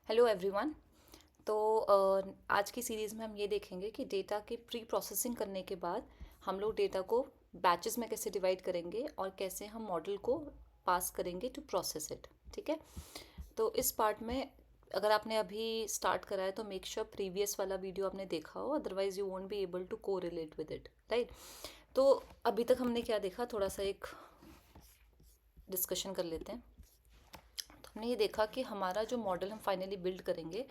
Hello everyone. तो आज की सीरीज़ में हम ये देखेंगे कि डेटा के प्री प्रोसेसिंग करने के बाद हम लोग डेटा को बैचेस में कैसे डिवाइड करेंगे और कैसे हम मॉडल को पास करेंगे टू प्रोसेस इट। ठीक है। तो इस पार्ट में अगर आपने अभी स्टार्ट करा है तो मेक श्योर प्रीवियस वाला वीडियो आपने देखा हो, otherwise you won't be able to correlate with it, right. तो अभी तक हमने क्या देखा, थोड़ा सा एक डिस्कशन कर लेते हैं। हमने ये देखा कि हमारा जो मॉडल हम फाइनली बिल्ड करेंगे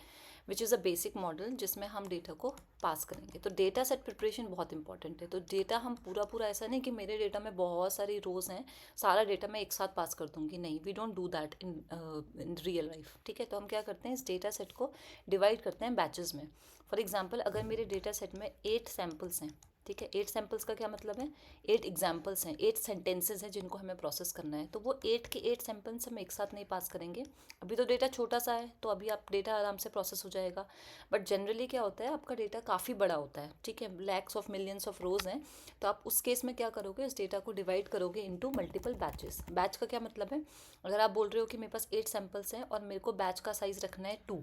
which is a basic model जिसमें हम डेटा को पास करेंगे। तो डेटा सेट प्रिपरेशन बहुत इंपॉर्टेंट है। तो डेटा हम पूरा पूरा ऐसा नहीं कि मेरे डेटा में बहुत सारी रोज़ हैं, सारा डेटा मैं एक साथ पास कर दूंगी, नहीं, we don't do that in real life. ठीक है। तो हम क्या करते हैं, इस डेटा सेट को डिवाइड करते हैं बैचेस में। फॉर एग्जाम्पल, अगर मेरे डेटा सेट में 8 सैम्पल्स हैं, ठीक है, 8 सैम्पल्स का क्या मतलब है, 8 एग्जाम्पल्स हैं, 8 सेंटेंसेज हैं जिनको हमें प्रोसेस करना है। तो वो 8 के 8 सैम्पल्स हम एक साथ नहीं पास करेंगे। अभी तो डेटा छोटा सा है तो अभी आप डेटा आराम से प्रोसेस हो जाएगा, बट जनरली क्या होता है, आपका डेटा काफ़ी बड़ा होता है, ठीक है, लैक्स ऑफ मिलियंस ऑफ रोज हैं। तो आप उस केस में क्या करोगे, इस डेटा को डिवाइड करोगे इनटू मल्टीपल बैचेस। बैच का क्या मतलब है, अगर आप बोल रहे हो कि मेरे पास 8 सैम्पल्स हैं और मेरे को बैच का साइज़ रखना है 2,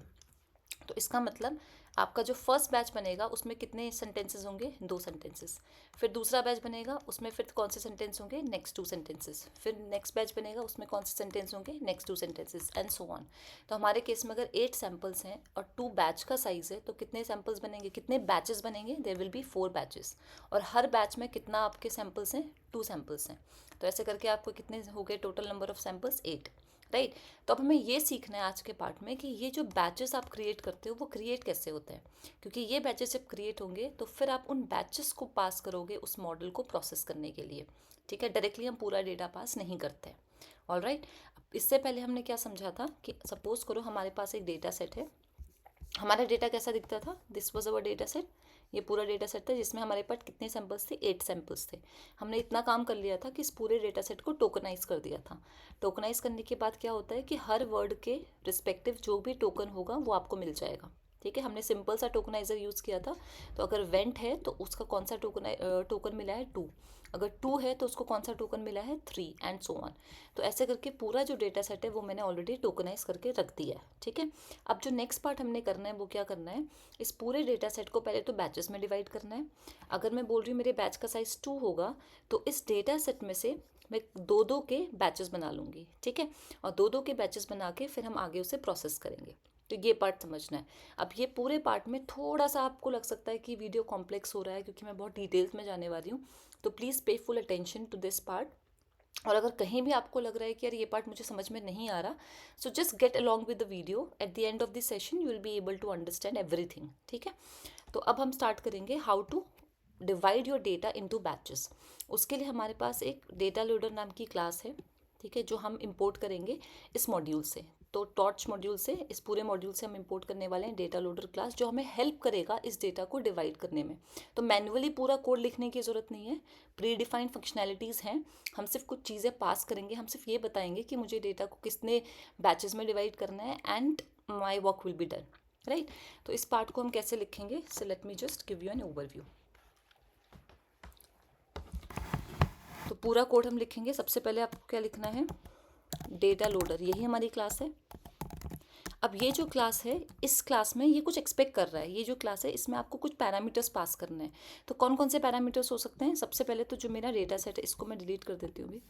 तो इसका मतलब आपका जो फर्स्ट बैच बनेगा उसमें कितने सेंटेंसेस होंगे, 2 सेंटेंसेस। फिर दूसरा बैच बनेगा उसमें फिर कौन से सेंटेंस होंगे, नेक्स्ट 2 सेंटेंसेस। फिर नेक्स्ट बैच बनेगा उसमें कौन से सेंटेंस होंगे, next 2 sentences, and so on. तो हमारे केस में अगर 8 सैम्पल्स हैं और 2 बैच का साइज़ है तो कितने सैम्पल्स बनेंगे, कितने बैचेस बनेंगे, देयर विल बी 4 बैचेस। और हर बैच में कितना आपके सैम्पल्स हैं, 2 सैम्पल्स हैं। तो ऐसे करके आपको कितने हो गए total number of samples, 8, right. तो अब हमें ये सीखना है आज के पार्ट में कि ये जो बैचेस आप क्रिएट करते हो वो क्रिएट कैसे होते हैं, क्योंकि ये बैचेस जब क्रिएट होंगे तो फिर आप उन बैचेस को पास करोगे उस मॉडल को प्रोसेस करने के लिए। ठीक है, डायरेक्टली हम पूरा डेटा पास नहीं करते। All right. इससे पहले हमने क्या समझा था कि सपोज करो हमारे पास एक डेटा सेट है। हमारा डेटा कैसा दिखता था, this was our data set. ये पूरा डेटा सेट था जिसमें हमारे पास कितने सैम्पल्स थे, 8 सैम्पल्स थे। हमने इतना काम कर लिया था कि इस पूरे डेटा सेट को टोकनाइज कर दिया था। टोकनाइज करने के बाद क्या होता है कि हर वर्ड के रिस्पेक्टिव जो भी टोकन होगा वो आपको मिल जाएगा। ठीक है, हमने सिंपल सा टोकनाइजर यूज़ किया था। तो अगर वेंट है तो उसका कौन सा टोकन मिला है, 2। अगर 2 है तो उसको कौन सा टोकन मिला है, 3, एंड सो ऑन। तो ऐसे करके पूरा जो डेटा सेट है वो मैंने ऑलरेडी टोकनाइज करके रख दिया है। ठीक है। अब जो नेक्स्ट पार्ट हमने करना है वो क्या करना है, इस पूरे डेटा सेट को पहले तो बैचेस में डिवाइड करना है। अगर मैं बोल रही हूँ मेरे बैच का साइज़ 2 होगा तो इस डेटा सेट में से मैं 2-2 के बैचेस बना लूँगी। ठीक है। और 2-2 के बैचेस बना के फिर हम आगे उसे प्रोसेस करेंगे। तो ये पार्ट समझना है। अब ये पूरे पार्ट में थोड़ा सा आपको लग सकता है कि वीडियो कॉम्प्लेक्स हो रहा है क्योंकि मैं बहुत डिटेल्स में जाने वाली हूँ, तो please pay full attention to this part. और अगर कहीं भी आपको लग रहा है कि यार ये पार्ट मुझे समझ में नहीं आ रहा, so just get along with the video, at the end of the session you will be able to understand everything. ठीक है। तो अब हम स्टार्ट करेंगे how to divide your data into batches. उसके लिए हमारे पास एक डेटा लोडर नाम की क्लास है, ठीक है, जो हम इंपोर्ट करेंगे इस मॉड्यूल से। तो टॉर्च मॉड्यूल से, इस पूरे मॉड्यूल से हम इंपोर्ट करने वाले हैं डेटा लोडर क्लास, जो हमें हेल्प करेगा इस डेटा को डिवाइड करने में। तो मैन्युअली पूरा कोड लिखने की ज़रूरत नहीं है, प्री डिफाइंड फंक्शनैलिटीज़ हैं। हम सिर्फ कुछ चीज़ें पास करेंगे, हम सिर्फ ये बताएंगे कि मुझे डेटा को कितने बैचेस में डिवाइड करना है, and my work will be done, right. तो इस पार्ट को हम कैसे लिखेंगे, so let me just give you an overview. तो पूरा कोड हम लिखेंगे। सबसे पहले आपको क्या लिखना है, डेटा लोडर, यही हमारी क्लास है। अब ये जो क्लास है, इस क्लास में ये कुछ एक्सपेक्ट कर रहा है। ये जो क्लास है इसमें आपको कुछ पैरामीटर्स पास करने हैं। तो कौन कौन से पैरामीटर्स हो सकते हैं, सबसे पहले तो जो मेरा डेटा सेट है इसको मैं डिलीट कर देती हूँ अभी।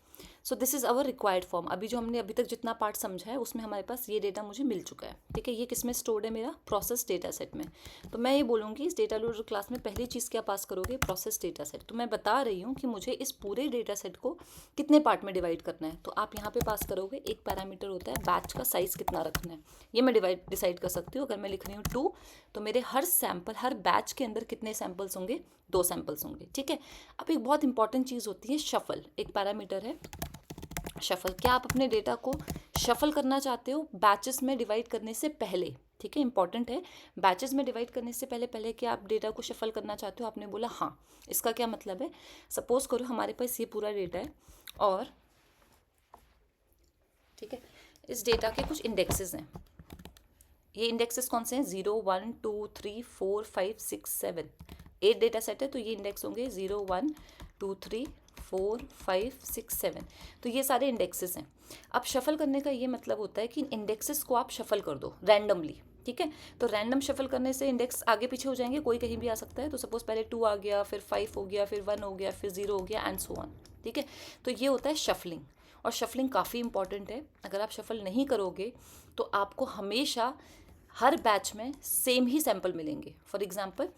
So this is our required form. अभी जो हमने अभी तक जितना पार्ट समझा है उसमें हमारे पास ये डेटा मुझे मिल चुका है। ठीक है, ये किस में स्टोर्ड है, मेरा प्रोसेस डेटा सेट में। तो मैं ये बोलूँगी इस डेटा लोडर क्लास में पहली चीज़ क्या पास करोगे, प्रोसेस डेटा सेट। तो मैं बता रही हूँ कि मुझे इस पूरे डेटा सेट को कितने पार्ट में डिवाइड करना है। तो आप यहाँ पे पास करोगे, एक पैरामीटर होता है बैच का साइज़ कितना रखना है, ये मैं डिसाइड कर सकती हूँ। अगर मैं लिख रही हूँ 2, तो मेरे हर सैम्पल, हर बैच के अंदर कितने सैम्पल्स होंगे, 2 सैम्पल्स होंगे। ठीक है। अब एक बहुत इंपॉर्टेंट चीज़ होती है शफल, एक पैरामीटर है शफल। क्या आप अपने डेटा को शफल करना चाहते हो बैचेस में डिवाइड करने से पहले? ठीक है, इंपॉर्टेंट है, बैचेस में डिवाइड करने से पहले पहले क्या आप डेटा को शफल करना चाहते हो? आपने बोला हाँ। इसका क्या मतलब है, सपोज करो हमारे पास ये पूरा डेटा है और ठीक है, इस डेटा के कुछ इंडेक्सेस हैं। ये इंडेक्सेस कौन से हैं, 0, 1, 2, 3, 4, 5, 6, 7, 8 डेटा सेट है। तो ये इंडेक्स होंगे 0, 1, 2, 3, 4, 5, 6, 7। तो ये सारे इंडेक्सेस हैं। अब शफल करने का ये मतलब होता है कि इन इंडेक्सेस को आप शफल कर दो रैंडमली। ठीक है। तो रैंडम शफल करने से इंडेक्स आगे पीछे हो जाएंगे, कोई कहीं भी आ सकता है। तो सपोज पहले 2 आ गया, फिर 5 हो गया, फिर 1 हो गया, फिर 0 हो गया, एंड सो ऑन। ठीक है। तो ये होता है शफलिंग, और शफलिंग काफ़ी इंपॉर्टेंट है। अगर आप शफल नहीं करोगे तो आपको हमेशा हर बैच में सेम ही सैंपल मिलेंगे। फॉर एग्जाम्पल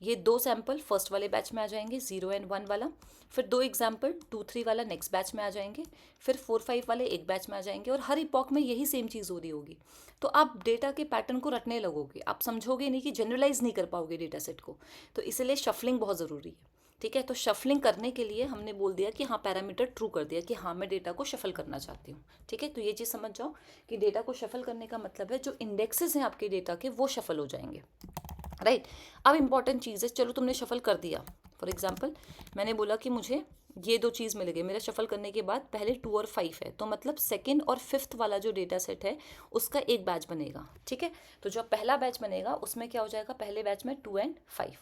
ये 2 सैंपल फर्स्ट वाले बैच में आ जाएंगे, 0 एंड 1 वाला, फिर 2 एग्जाम्पल 2 3 वाला नेक्स्ट बैच में आ जाएंगे, फिर 4 5 वाले एक बैच में आ जाएंगे, और हर इपॉक में यही सेम चीज़ हो रही होगी। तो आप डेटा के पैटर्न को रटने लगोगे, आप समझोगे नहीं, कि जनरलाइज नहीं कर पाओगे डेटा सेट को। तो इसलिए शफलिंग बहुत ज़रूरी है। ठीक है। तो शफलिंग करने के लिए हमने बोल दिया कि हाँ, पैरामीटर ट्रू कर दिया कि हाँ मैं डेटा को शफल करना चाहती हूँ। ठीक है। तो ये चीज़ समझ जाओ कि डेटा को शफल करने का मतलब है जो इंडेक्सेस हैं आपके डेटा के वो शफल हो जाएंगे। राइट। अब इंपॉर्टेंट चीज़ है, चलो तुमने शफल कर दिया। फॉर एग्जाम्पल मैंने बोला कि मुझे ये 2 चीज़ मिल गई, मेरा शफल करने के बाद पहले 2 और 5 है, तो मतलब सेकंड और फिफ्थ वाला जो डेटा सेट है उसका एक बैच बनेगा। ठीक है। तो जो पहला बैच बनेगा उसमें क्या हो जाएगा, पहले बैच में 2 एंड 5,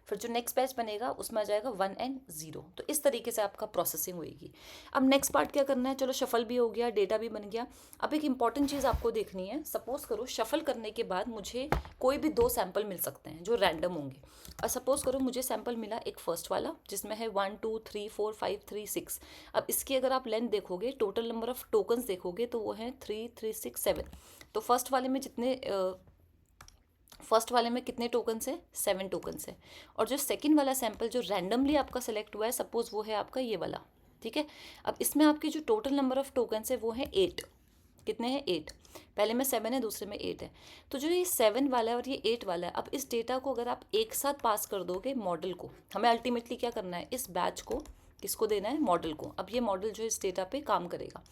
फिर जो नेक्स्ट बैच बनेगा उसमें आ जाएगा 1 एंड 0। तो इस तरीके से आपका प्रोसेसिंग होएगी। अब नेक्स्ट पार्ट क्या करना है, चलो शफल भी हो गया, डेटा भी बन गया। अब एक इंपॉर्टेंट चीज़ आपको देखनी है, सपोज करो शफल करने के बाद मुझे कोई भी 2 सैंपल मिल सकते हैं जो रैंडम होंगे। और सपोज करो मुझे सैंपल मिला एक फर्स्ट वाला जिसमें है 1 2 3 4 5 3 6। अब इसकी अगर आप लेंथ देखोगे, टोटल नंबर ऑफ टोकन्स देखोगे तो वो है 3 3 6 7। तो फर्स्ट वाले में कितने टोकन्स है, 7 टोकन्स है। और जो सेकंड वाला सैंपल जो रैंडमली आपका सेलेक्ट हुआ है, सपोज वो है आपका ये वाला। ठीक है। अब इसमें आपकी जो टोटल नंबर ऑफ टोकन्स है वो है 8। कितने हैं, 8। पहले में 7 है, दूसरे में 8 है। तो जो ये 7 वाला है और ये 8 वाला है, अब इस डेटा को अगर आप एक साथ पास कर दोगे मॉडल को, हमें अल्टीमेटली क्या करना है, इस बैच को किसको देना है, मॉडल को। अब ये मॉडल जो इस डेटा पे काम करेगा।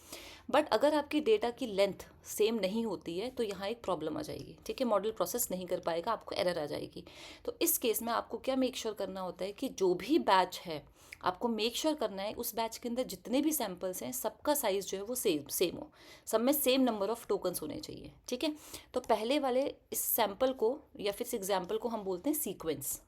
बट अगर आपकी डेटा की लेंथ सेम नहीं होती है तो यहाँ एक प्रॉब्लम आ जाएगी। ठीक है। मॉडल प्रोसेस नहीं कर पाएगा, आपको एरर आ जाएगी। तो इस केस में आपको क्या मेक श्योर करना होता है कि जो भी बैच है आपको मेक श्योर करना है उस बैच के अंदर जितने भी सैंपल्स हैं सबका साइज़ जो है वो सेम हो, सब में सेम नंबर ऑफ टोकन्स होने चाहिए। ठीक है। तो पहले वाले इस सैंपल को या फिर इस एग्जाम्पल को हम बोलते हैं सीक्वेंस।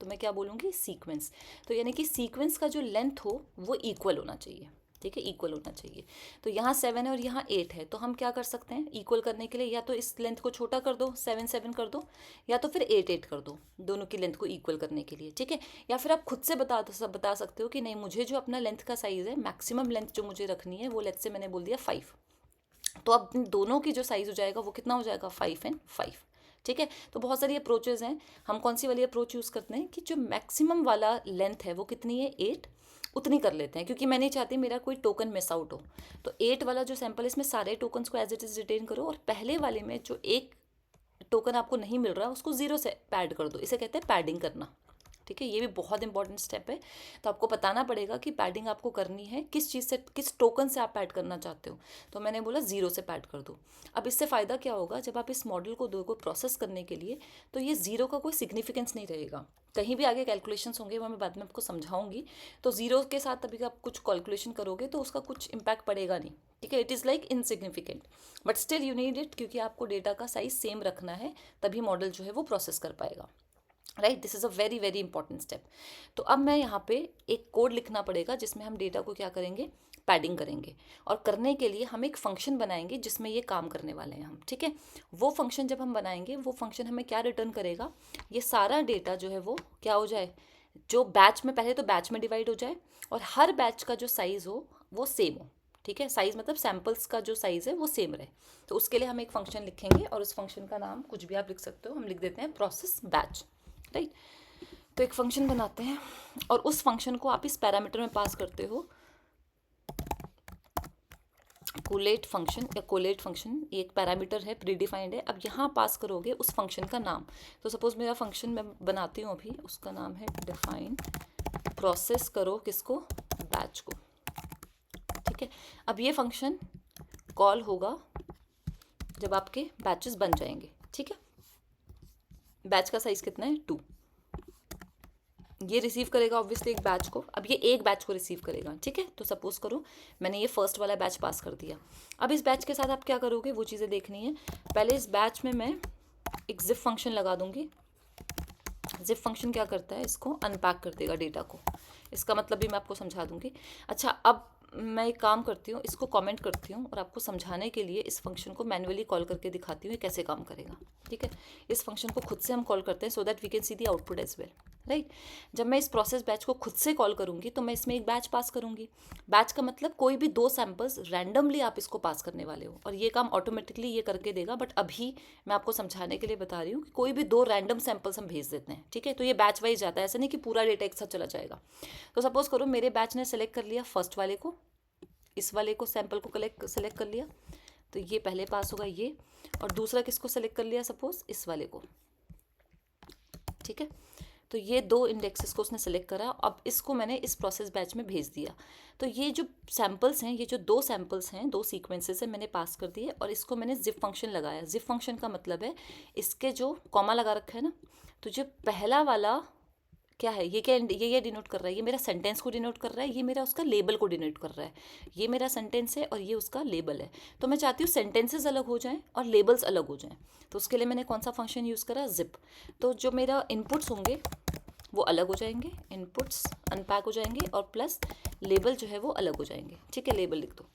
तो मैं क्या बोलूँगी, सीक्वेंस। तो यानी कि सीक्वेंस का जो लेंथ हो वो इक्वल होना चाहिए। ठीक है। इक्वल होना चाहिए। तो यहाँ 7 है और यहाँ 8 है, तो हम क्या कर सकते हैं इक्वल करने के लिए, या तो इस लेंथ को छोटा कर दो 7 7 कर दो, या तो फिर 8 8 कर दो, दोनों की लेंथ को इक्वल करने के लिए। ठीक है। या फिर आप खुद से बता सकते हो कि नहीं, मुझे जो अपना लेंथ का साइज़ है, मैक्सिमम लेंथ जो मुझे रखनी है वो लेट्स से मैंने बोल दिया 5। तो अब दोनों की जो साइज़ हो जाएगा वो कितना हो जाएगा, 5 एंड 5। ठीक है। तो बहुत सारी अप्रोचेज़ हैं, हम कौन सी वाली अप्रोच यूज़ करते हैं कि जो मैक्सिमम वाला लेंथ है वो कितनी है, 8, उतनी कर लेते हैं, क्योंकि मैं नहीं चाहती मेरा कोई टोकन मिस आउट हो। तो 8 वाला जो सैंपल है इसमें सारे टोकन्स को एज इट इज़ रिटेन करो, और पहले वाले में जो एक टोकन आपको नहीं मिल रहा उसको 0 से पैड कर दो। इसे कहते हैं पैडिंग करना। ठीक है। ये भी बहुत इंपॉर्टेंट स्टेप है। तो आपको बताना पड़ेगा कि पैडिंग आपको करनी है किस चीज़ से, किस टोकन से आप पैड करना चाहते हो। तो मैंने बोला 0 से पैड कर दो। अब इससे फ़ायदा क्या होगा, जब आप इस मॉडल को प्रोसेस करने के लिए, तो ये 0 का कोई सिग्निफिकेंस नहीं रहेगा। कहीं भी आगे कैलकुलेशंस होंगे वो मैं बाद में आपको समझाऊंगी। तो 0 के साथ अभी आप कुछ कैलकुलेशन करोगे तो उसका कुछ इम्पैक्ट पड़ेगा नहीं। ठीक है। It is like insignificant, but still you need it, क्योंकि आपको डेटा का साइज सेम रखना है, तभी मॉडल जो है वो प्रोसेस कर पाएगा। Right. This is a very very important step. तो अब मैं यहाँ पे एक कोड लिखना पड़ेगा जिसमें हम डेटा को क्या करेंगे, पैडिंग करेंगे। और करने के लिए हम एक फंक्शन बनाएंगे जिसमें ये काम करने वाले हैं हम। ठीक है। वो फंक्शन जब हम बनाएंगे, वो फंक्शन हमें क्या रिटर्न करेगा, ये सारा डेटा जो है वो क्या हो जाए, जो बैच में, पहले तो बैच में डिवाइड हो जाए, और हर बैच का जो साइज़ हो वो सेम हो। ठीक है। साइज़ मतलब सैम्पल्स का जो साइज़ है वो सेम रहे। तो उसके लिए हम एक फंक्शन लिखेंगे, और उस फंक्शन का नाम कुछ भी आप लिख सकते हो, हम लिख देते हैं प्रोसेस बैच। राइट। तो एक फंक्शन बनाते हैं, और उस फंक्शन को आप इस पैरामीटर में पास करते हो, कोलेट फंक्शन ये एक पैरामीटर है, प्रीडिफाइंड है। अब यहाँ पास करोगे उस फंक्शन का नाम। तो सपोज मेरा फंक्शन मैं बनाती हूँ अभी, उसका नाम है डिफाइन प्रोसेस करो किसको, बैच को। ठीक है। अब ये फंक्शन कॉल होगा जब आपके बैचेस बन जाएंगे। ठीक है। बैच का साइज कितना है, 2। ये रिसीव करेगा ऑब्वियसली एक बैच को। अब ये एक बैच को रिसीव करेगा। ठीक है। तो सपोज करो मैंने ये फर्स्ट वाला बैच पास कर दिया। अब इस बैच के साथ आप क्या करोगे वो चीज़ें देखनी है। पहले इस बैच में मैं एक जिप फंक्शन लगा दूंगी। जिप फंक्शन क्या करता है, इसको अनपैक कर देगा डेटा को। इसका मतलब भी मैं आपको समझा दूंगी। अच्छा, अब मैं एक काम करती हूँ, इसको कमेंट करती हूँ और आपको समझाने के लिए इस फंक्शन को मैन्युअली कॉल करके दिखाती हूँ ये कैसे काम करेगा। ठीक है, इस फंक्शन को खुद से हम कॉल करते हैं so that we can see the output as well, right. जब मैं इस प्रोसेस बैच को खुद से कॉल करूंगी तो मैं इसमें एक बैच पास करूंगी। बैच का मतलब कोई भी 2 सैंपल्स रैंडमली आप इसको पास करने वाले हो, और ये काम ऑटोमेटिकली ये करके देगा। बट अभी मैं आपको समझाने के लिए बता रही हूँ कि कोई भी 2 रैंडम सैंपल्स हम भेज देते हैं, ठीक है। तो ये बैच वाइज जाता है, ऐसा नहीं कि पूरा डेटा एक साथ चला जाएगा। तो सपोज करो मेरे बैच ने सेलेक्ट कर लिया फर्स्ट वाले को, इस वाले को सैंपल को सेलेक्ट कर लिया, तो ये पहले पास होगा ये, और दूसरा किसको सेलेक्ट कर लिया, सपोज इस वाले को, ठीक है। तो ये 2 इंडेक्सेस को उसने सेलेक्ट करा, अब इसको मैंने इस प्रोसेस बैच में भेज दिया। तो ये जो सैंपल्स हैं, ये जो 2 सैंपल्स हैं, 2 सीक्वेंसेस हैं, मैंने पास कर दिए, और इसको मैंने जिप फंक्शन लगाया। जिप फंक्शन का मतलब है इसके जो कॉमा लगा रखा है ना, तो जो पहला वाला क्या है, ये क्या ये डिनोट कर रहा है, ये मेरा सेंटेंस को डिनोट कर रहा है, ये मेरा उसका लेबल को डिनोट कर रहा है। ये मेरा सेंटेंस है और ये उसका लेबल है। तो मैं चाहती हूँ सेंटेंसेस अलग हो जाएं और लेबल्स अलग हो जाएं। तो उसके लिए मैंने कौन सा फंक्शन यूज़ करा, जिप। तो जो मेरा इनपुट्स होंगे वो अलग हो जाएंगे, इनपुट्स अनपैक हो जाएंगे, और प्लस लेबल जो है वो अलग हो जाएंगे, ठीक है। लेबल लिख दो।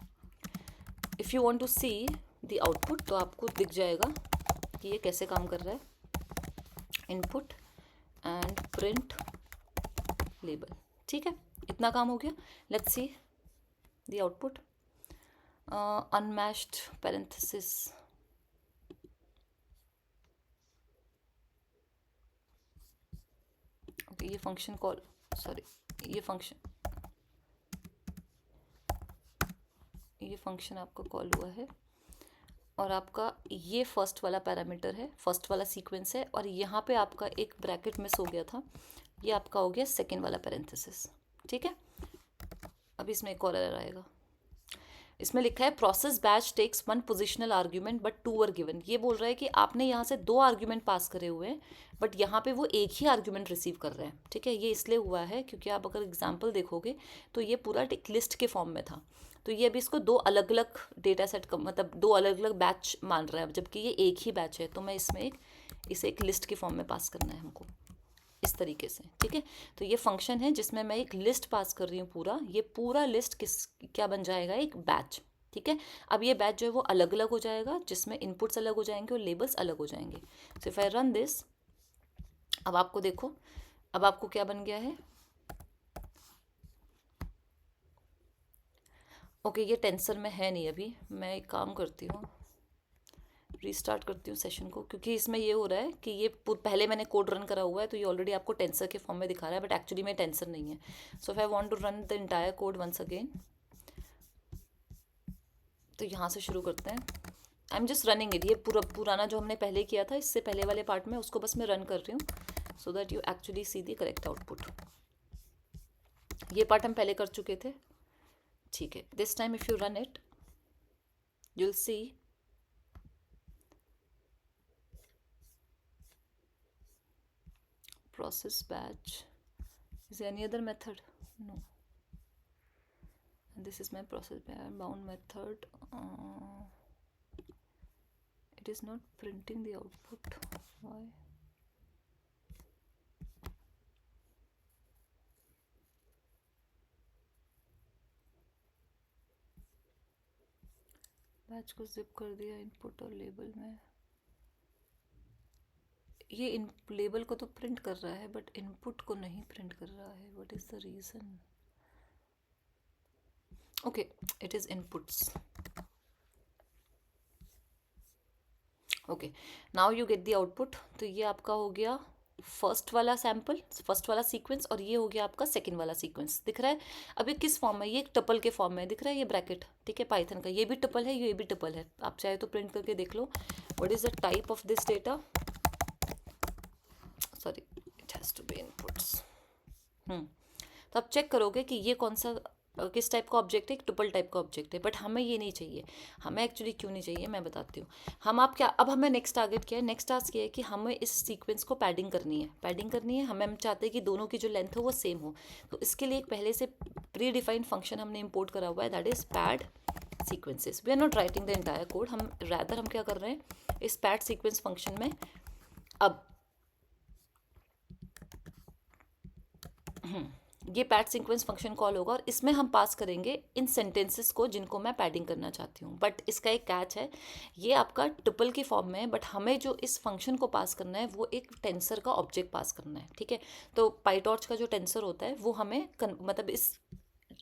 If you want to see the output, तो आपको दिख जाएगा कि ये कैसे काम कर रहा है। इनपुट एंड प्रिंट लेबल, ठीक है। इतना काम हो गया। Let's see the output. Unmatched parenthesis, okay, ये फंक्शन कॉल, सॉरी, ये फंक्शन आपका कॉल हुआ है, और आपका ये फर्स्ट वाला पैरामीटर है, फर्स्ट वाला सीक्वेंस है, और यहाँ पे आपका एक ब्रैकेट मिस हो गया था, ये आपका हो गया सेकेंड वाला पैरेंथेसिस, ठीक है। अब इसमें एक और एरर आएगा। इसमें लिखा है process batch takes 1 positional argument but 2 were given. ये बोल रहा है कि आपने यहाँ से 2 आर्ग्यूमेंट पास करे हुए हैं, बट यहाँ पे वो एक ही आर्ग्यूमेंट रिसीव कर रहे हैं, ठीक है। ये इसलिए हुआ है क्योंकि आप अगर एग्जाम्पल देखोगे तो ये पूरा एक लिस्ट के फॉर्म में था, तो ये अभी इसको 2 अलग अलग डेटा सेट का मतलब 2 अलग अलग बैच मान रहा है, जबकि ये एक ही बैच है। तो मैं इसमें इसे एक लिस्ट के फॉर्म में पास करना है हमको, इस तरीके से, ठीक है। तो ये फंक्शन है जिसमें मैं एक लिस्ट पास कर रही हूँ पूरा, ये पूरा लिस्ट क्या बन जाएगा, एक बैच, ठीक है। अब ये बैच जो है वो अलग अलग हो जाएगा, जिसमें इनपुट्स अलग हो जाएंगे और लेबल्स अलग हो जाएंगे। सो इफ आई रन दिस, अब आपको देखो, अब आपको क्या बन गया है, ओके, ये टेंसर में है नहीं अभी। मैं एक काम करती हूँ, रीस्टार्ट करती हूँ सेशन को, क्योंकि इसमें ये हो रहा है कि ये पहले मैंने कोड रन करा हुआ है, तो ये ऑलरेडी आपको टेंसर के फॉर्म में दिखा रहा है, बट एक्चुअली में टेंसर नहीं है। So if I want to run the entire code once again, तो यहाँ से शुरू करते हैं। I am just running it, ये पुराना जो हमने पहले किया था इससे पहले वाले पार्ट में, उसको बस मैं रन कर रही हूँ so that you actually see the correct output. ये पार्ट हम पहले कर चुके थे, ठीक है। This time if you run it you will C process batch. Is there any other method? No. And this is my process bound method. It is not printing the output. Why? Batch को zip कर दिया input और label में, ये इन label को तो print कर रहा है बट इनपुट को नहीं प्रिंट कर रहा है। What is the reason? Okay, it is inputs. Okay, now you get the output. तो ये आपका हो गया फर्स्ट वाला सैंपल, फर्स्ट वाला सीक्वेंस, और ये हो गया आपका सेकंड वाला सीक्वेंस। दिख रहा है अभी किस फॉर्म में, ये एक टपल के फॉर्म में दिख रहा है, ये ब्रैकेट, ठीक है, पाइथन का। ये भी टपल है, ये भी टपल है, आप चाहे तो प्रिंट करके देख लो। What is the type of this data? Sorry, it has to be inputs. तो आप चेक करोगे कि ये कौन सा किस टाइप का ऑब्जेक्ट है, एक ट्रिपल टाइप का ऑब्जेक्ट है, बट हमें ये नहीं चाहिए। हमें एक्चुअली क्यों नहीं चाहिए मैं बताती हूँ। हम आप क्या, अब हमें नेक्स्ट टारगेट क्या है, नेक्स्ट टास्क ये है कि हमें इस सीक्वेंस को पैडिंग करनी है, पैडिंग करनी है हमें। हम चाहते हैं कि दोनों की जो लेंथ हो वो सेम हो, तो इसके लिए एक पहले से प्री डिफाइंड फंक्शन हमने इम्पोर्ट करा हुआ है, that is pad sequences. We are not writing the entire code, हम रैदर हम क्या कर रहे हैं इस पैड सीक्वेंस फंक्शन में। अब ये पैड सीक्वेंस फंक्शन कॉल होगा और इसमें हम पास करेंगे इन सेंटेंसेस को जिनको मैं पैडिंग करना चाहती हूँ। बट इसका एक कैच है, ये आपका ट्रिपल की फॉर्म में है, बट हमें जो इस फंक्शन को पास करना है वो एक टेंसर का ऑब्जेक्ट पास करना है, ठीक है। तो पाइटॉर्च का जो टेंसर होता है वो हमें मतलब इस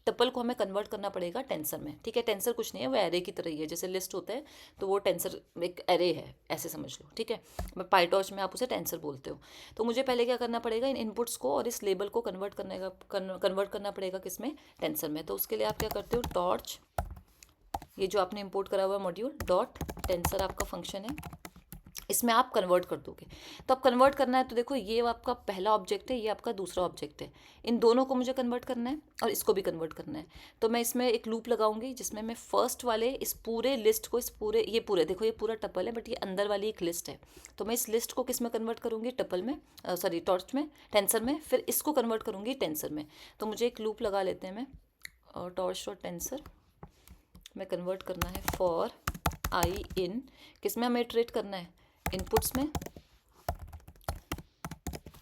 टपल को हमें कन्वर्ट करना पड़ेगा टेंसर में, ठीक है। टेंसर कुछ नहीं है, वो एरे की तरह ही है, जैसे लिस्ट होता है तो वो टेंसर एक एरे है, ऐसे समझ लो, ठीक है। मैं पाइटॉर्च में आप उसे टेंसर बोलते हो। तो मुझे पहले क्या करना पड़ेगा, इन इनपुट्स को और इस लेबल को कन्वर्ट करना पड़ेगा किसमें, टेंसर में। तो उसके लिए आप क्या करते हो, टॉर्च, ये जो आपने इंपोर्ट करा हुआ मॉड्यूल डॉट टेंसर आपका फंक्शन है, इसमें आप कन्वर्ट कर दोगे। तो अब कन्वर्ट करना है तो देखो, ये आपका पहला ऑब्जेक्ट है, ये आपका दूसरा ऑब्जेक्ट है, इन दोनों को मुझे कन्वर्ट करना है और इसको भी कन्वर्ट करना है। तो मैं इसमें एक लूप लगाऊंगी जिसमें मैं फर्स्ट वाले इस पूरे लिस्ट को, इस पूरे ये पूरे देखो ये पूरा टपल है, बट ये अंदर वाली एक लिस्ट है, तो मैं इस लिस्ट को किस में कन्वर्ट करूँगी, टपल में, सॉरी टॉर्च में, टेंसर में, फिर इसको कन्वर्ट करूँगी टेंसर में। तो मुझे एक लूप लगा लेते हैं मैं, और टॉर्च डॉट टेंसर में कन्वर्ट करना है फॉर आई इन, किस में हमें इटरेट करना है, इनपुट्स में,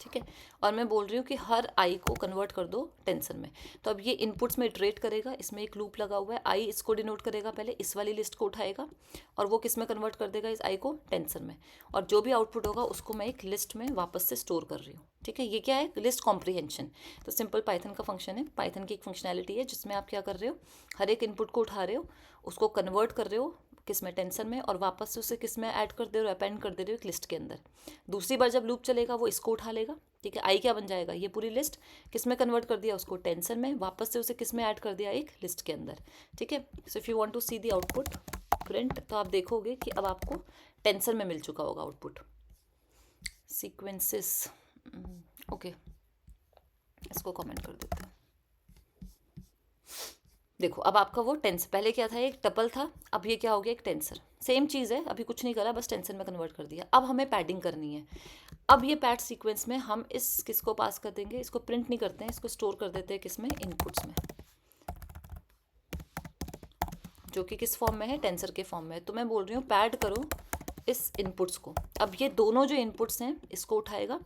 ठीक है। और मैं बोल रही हूँ कि हर आई को कन्वर्ट कर दो टेंसर में। तो अब ये इनपुट्स में इटरेट करेगा, इसमें एक लूप लगा हुआ है, आई इसको डिनोट करेगा, पहले इस वाली लिस्ट को उठाएगा और वो किस में कन्वर्ट कर देगा, इस आई को टेंसर में, और जो भी आउटपुट होगा उसको मैं एक लिस्ट में वापस से स्टोर कर रही हूँ, ठीक है। ये क्या है, लिस्ट कॉम्प्रीहेंशन। तो सिंपल पाइथन का फंक्शन है, पाइथन की एक फंक्शनैलिटी है जिसमें आप क्या कर रहे हो, हर एक इनपुट को उठा रहे हो, उसको कन्वर्ट कर रहे हो किस में, टेंसर में, और वापस से उसे किस में ऐड कर दे रहे हो, अपेंड कर दे रहे हो एक लिस्ट के अंदर। दूसरी बार जब लूप चलेगा वो इसको उठा लेगा, ठीक है। आई क्या बन जाएगा, ये पूरी लिस्ट किस में कन्वर्ट कर दिया, उसको टेंसर में, वापस से उसे किस में ऐड कर दिया, एक लिस्ट के अंदर, ठीक है। So if you want to see the output print, तो आप देखोगे कि अब आपको टेंसर में मिल चुका होगा आउटपुट सीक्वेंसेस। ओके, इसको कमेंट कर देते हैं। देखो अब आपका वो टेंस, पहले क्या था, एक टपल था, अब ये क्या हो गया, एक टेंसर, सेम चीज़ है, अभी कुछ नहीं करा, बस टेंसर में कन्वर्ट कर दिया। अब हमें पैडिंग करनी है। अब ये पैड सीक्वेंस में हम इस किसको पास कर देंगे, इसको प्रिंट नहीं करते हैं, इसको स्टोर कर देते हैं किस में, इनपुट्स में, जो कि किस फॉर्म में है, टेंसर के फॉर्म में है। तो मैं बोल रही हूँ पैड करो इस इनपुट्स को। अब ये दोनों जो इनपुट्स हैं इसको उठाएगा,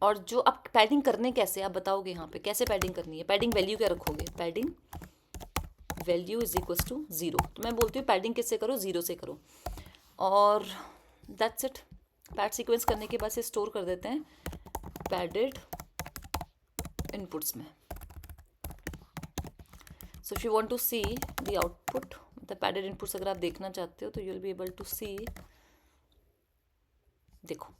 और जो अब पैडिंग करने कैसे, आप बताओगे यहाँ पे कैसे पैडिंग करनी है, पैडिंग वैल्यू क्या रखोगे, padding value is equal to 0। तो मैं बोलती हूँ पैडिंग किससे करो, 0 से करो, और दैट्स इट। पैड सीक्वेंस करने के बाद से स्टोर कर देते हैं पैडेड इनपुट्स में। So if you want to see the output, मतलब पैडेड इनपुट्स अगर आप देखना चाहते हो तो you will be able to see, देखो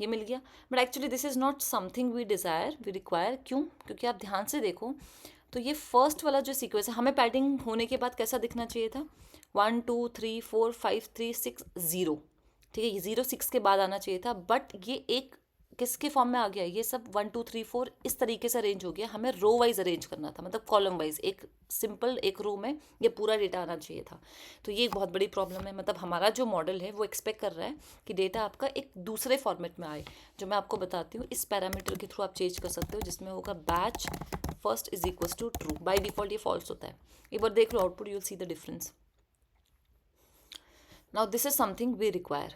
ये मिल गया। But actually this is not something we desire, we require. क्यों, क्योंकि आप ध्यान से देखो तो ये फर्स्ट वाला जो सीक्वेंस है, हमें पैडिंग होने के बाद कैसा दिखना चाहिए था, 1 2 3 4 5 3 6 0, ठीक है। ये 0 6 के बाद आना चाहिए था, बट ये एक किसके फॉर्म में आ गया, ये सब 1 2 3 4 इस तरीके से अरेंज हो गया। हमें रो वाइज अरेंज करना था, मतलब कॉलम वाइज, एक सिंपल एक रो में ये पूरा डेटा आना चाहिए था। तो ये एक बहुत बड़ी प्रॉब्लम है, मतलब हमारा जो मॉडल है वो एक्सपेक्ट कर रहा है कि डेटा आपका एक दूसरे फॉर्मेट में आए, जो मैं आपको बताती हूँ। इस पैरामीटर के थ्रू आप चेंज कर सकते हो, जिसमें होगा batch first is equal to true. By default ये फॉल्स होता है। एक बार देख लो output, you will see the difference. Now this is something we require.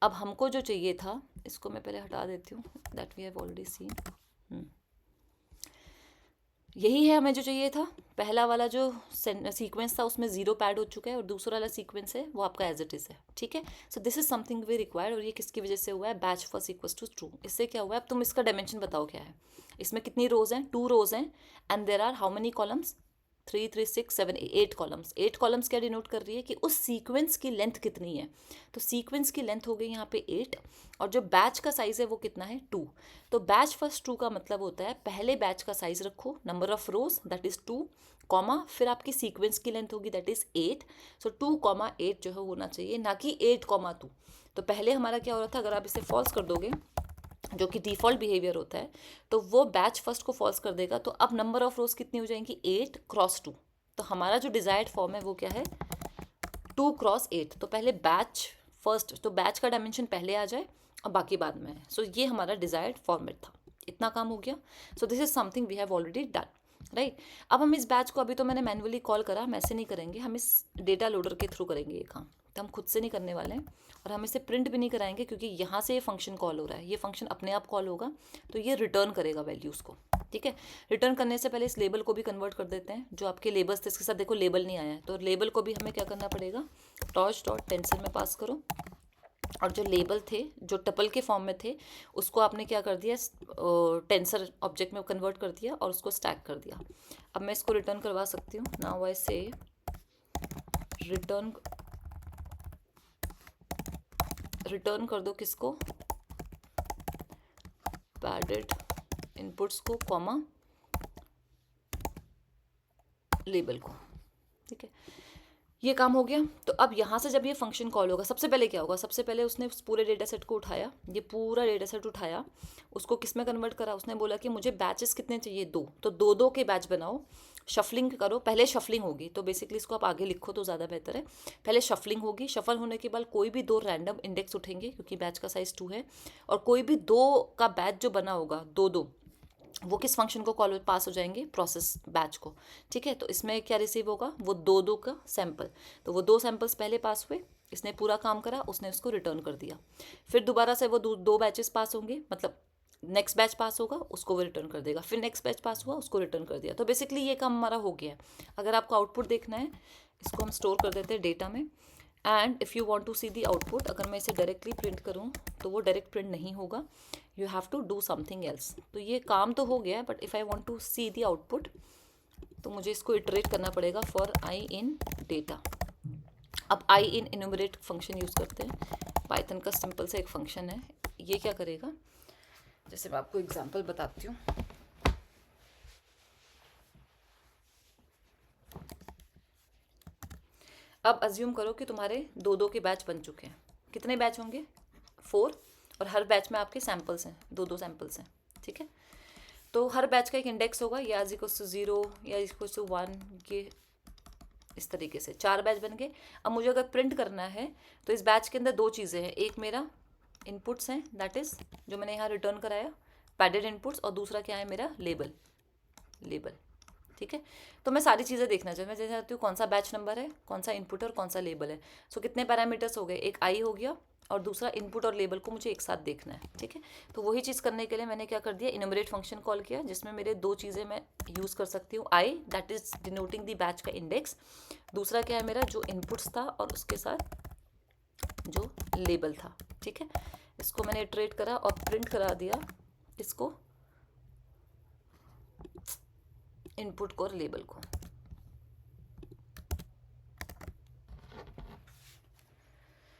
अब हमको जो चाहिए था, इसको मैं पहले हटा देती हूँ, that we have already seen. यही है हमें जो चाहिए था। पहला वाला जो सीक्वेंस था उसमें 0 पैड हो चुका है, और दूसरा वाला सीक्वेंस है वो आपका एज इट इज़ है, ठीक है। So this is something we required, और ये किसकी वजह से हुआ है, batch first equals to true. इससे क्या हुआ है, अब तुम इसका डायमेंशन बताओ क्या है। इसमें कितनी रोज हैं, 2 रोज हैं, and there are how many columns, 3 3 6 7 8 columns. 8 columns क्या डिनोट कर रही है कि उस सीक्वेंस की लेंथ कितनी है। तो सीक्वेंस की लेंथ हो गई यहाँ पे 8, और जो बैच का साइज है वो कितना है, 2। तो बैच फर्स्ट 2 का मतलब होता है पहले बैच का साइज रखो, number of rose that is 2, comma फिर आपकी सीक्वेंस की लेंथ होगी दैट इज 8। सो 2,8 जो है होना चाहिए, ना कि 8,2। तो पहले हमारा क्या हो रहा था, अगर आप इसे फॉल्स कर दोगे, जो कि डिफ़ॉल्ट बिहेवियर होता है, तो वो बैच फर्स्ट को फॉल्स कर देगा। तो अब नंबर ऑफ रोज कितनी हो जाएंगी, 8 क्रॉस 2। तो हमारा जो डिज़ायर्ड फॉर्म है वो क्या है, 2 क्रॉस 8। तो पहले बैच फर्स्ट, तो बैच का डायमेंशन पहले आ जाए और बाकी बाद में है। सो ये हमारा डिज़ायर्ड फॉर्मेट था। इतना काम हो गया। So this is something we have already done, right. अब हम इस बैच को, अभी तो मैंने मैनुअली कॉल करा, हम ऐसे नहीं करेंगे, हम इस डेटा लोडर के थ्रू करेंगे ये काम। तो हम खुद से नहीं करने वाले हैं, और हम इसे प्रिंट भी नहीं कराएंगे, क्योंकि यहाँ से ये फंक्शन कॉल हो रहा है, ये फंक्शन अपने आप कॉल होगा, तो ये रिटर्न करेगा वैल्यूज़ को, ठीक है। रिटर्न करने से पहले इस लेबल को भी कन्वर्ट कर देते हैं, जो आपके लेबल्स थे इसके साथ देखो लेबल नहीं आया है, तो लेबल को भी हमें क्या करना पड़ेगा, टॉर्च डॉट टेंसर में पास करो, और जो लेबल थे जो टपल के फॉर्म में थे उसको आपने क्या कर दिया, टेंसर ऑब्जेक्ट में कन्वर्ट कर दिया और उसको स्टैक कर दिया। अब मैं इसको रिटर्न करवा सकती हूँ। नाउ आई से रिटर्न कर दो किसको, पैडेड इनपुट्स को कॉमा लेबल को, ठीक है। ये काम हो गया। तो अब यहाँ से जब ये फंक्शन कॉल होगा, सबसे पहले क्या होगा, सबसे पहले उसने उस पूरे डेटा सेट को उठाया, ये पूरा डेटा सेट उठाया, उसको किस में कन्वर्ट करा, उसने बोला कि मुझे बैचेस कितने चाहिए, 2, तो 2 के बैच बनाओ, शफलिंग करो, पहले शफलिंग होगी, तो बेसिकली इसको आप आगे लिखो तो ज़्यादा बेहतर है। पहले शफलिंग होगी, शफल होने के बाद कोई भी 2 रैंडम इंडेक्स उठेंगे क्योंकि बैच का साइज़ 2 है, और कोई भी 2 का बैच जो बना होगा 2 वो किस फंक्शन को कॉल पास हो जाएंगे, प्रोसेस बैच को, ठीक है। तो इसमें क्या रिसीव होगा, वो 2 का सैंपल, तो वो 2 सैंपल्स पहले पास हुए, इसने पूरा काम करा, उसने उसको रिटर्न कर दिया। फिर दोबारा से वो 2 बैचेस पास होंगे, मतलब नेक्स्ट बैच पास होगा उसको वो रिटर्न कर देगा, फिर नेक्स्ट बैच पास हुआ उसको रिटर्न कर दिया। तो बेसिकली ये काम हमारा हो गया है। अगर आपको आउटपुट देखना है, इसको हम स्टोर कर देते हैं डेटा में, and if you want to see the output, अगर मैं इसे डायरेक्टली प्रिंट करूँ तो वो डायरेक्ट प्रिंट नहीं होगा, you have to do something else. तो ये काम तो हो गया है, but if I want to see the output तो मुझे इसको इटरेट करना पड़ेगा फॉर आई इन डेटा। अब आई इन इन्यूमरेट फंक्शन यूज़ करते हैं, पाइथन का सिंपल से एक फंक्शन है। ये क्या करेगा, जैसे मैं आपको एग्जांपल बताती हूँ। अब अज्यूम करो कि तुम्हारे 2 के बैच बन चुके हैं। कितने बैच होंगे, 4, और हर बैच में आपके सैम्पल्स हैं, 2 सैम्पल्स हैं, ठीक है। तो हर बैच का एक इंडेक्स होगा, या इज इक्वल्स टू 0 या इज इक्वल्स टू 1, ये इस तरीके से 4 बैच बन गए। अब मुझे अगर प्रिंट करना है तो इस बैच के अंदर 2 चीज़ें हैं, एक मेरा इनपुट्स हैं, दैट इज़ जो मैंने यहाँ रिटर्न कराया पैडेड इनपुट्स, और दूसरा क्या है मेरा लेबल, ठीक है। तो मैं सारी चीज़ें देखना चाहिए, मैं जैसे चाहती हूँ कौन सा बैच नंबर है, कौन सा इनपुट है और कौन सा लेबल है। सो कितने पैरामीटर्स हो गए, एक आई हो गया और दूसरा इनपुट और लेबल को मुझे एक साथ देखना है, ठीक है। तो वही चीज़ करने के लिए मैंने क्या कर दिया, इनोमरेट फंक्शन कॉल किया, जिसमें मेरे 2 चीज़ें मैं यूज़ कर सकती हूँ, I that is denoting the batch का इंडेक्स, दूसरा क्या है मेरा जो इनपुट्स था और उसके साथ जो लेबल था, ठीक है। इसको मैंने इटरेट करा और प्रिंट करा दिया इसको, इनपुट को और लेबल को।